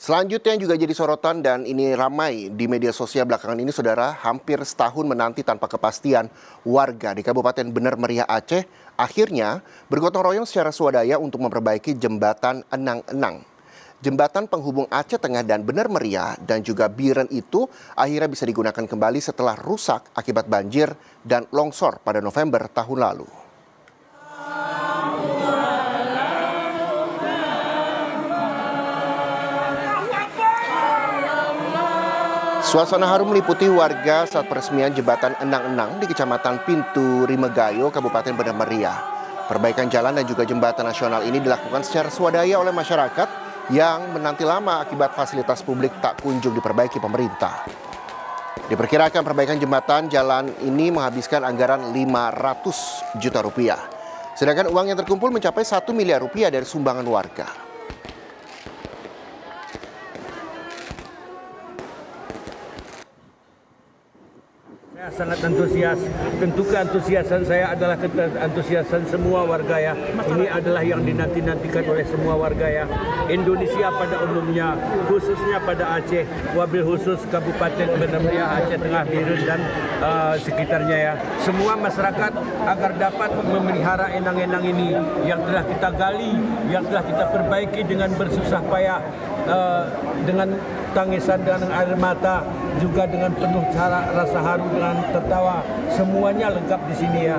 Selanjutnya yang juga jadi sorotan dan ini ramai di media sosial belakangan ini, saudara, hampir setahun menanti tanpa kepastian warga di Kabupaten Bener Meriah Aceh akhirnya bergotong royong secara swadaya untuk memperbaiki jembatan Enang-Enang. Jembatan penghubung Aceh Tengah dan Bener Meriah dan juga Biren itu akhirnya bisa digunakan kembali setelah rusak akibat banjir dan longsor pada November tahun lalu. Suasana harum meliputi warga saat peresmian jembatan Enang-Enang di Kecamatan Pintu Rimegayo, Kabupaten Bener Meriah. Perbaikan jalan dan juga jembatan nasional ini dilakukan secara swadaya oleh masyarakat yang menanti lama akibat fasilitas publik tak kunjung diperbaiki pemerintah. Diperkirakan perbaikan jembatan jalan ini menghabiskan anggaran 500 juta rupiah. Sedangkan uang yang terkumpul mencapai 1 miliar rupiah dari sumbangan warga. Saya sangat antusias. Tentu keantusiasan saya adalah antusiasan semua warga ya. Ini adalah yang dinanti-nantikan oleh semua warga ya. Indonesia pada umumnya, khususnya pada Aceh, wabil khusus Kabupaten Bener Meriah, Aceh Tengah, Biren dan sekitarnya ya. Semua masyarakat agar dapat memelihara enang-enang ini yang telah kita gali, yang telah kita perbaiki dengan bersusah payah, dengan tangisan dan air mata, juga dengan penuh rasa haru dengan tertawa, semuanya lengkap di sini ya.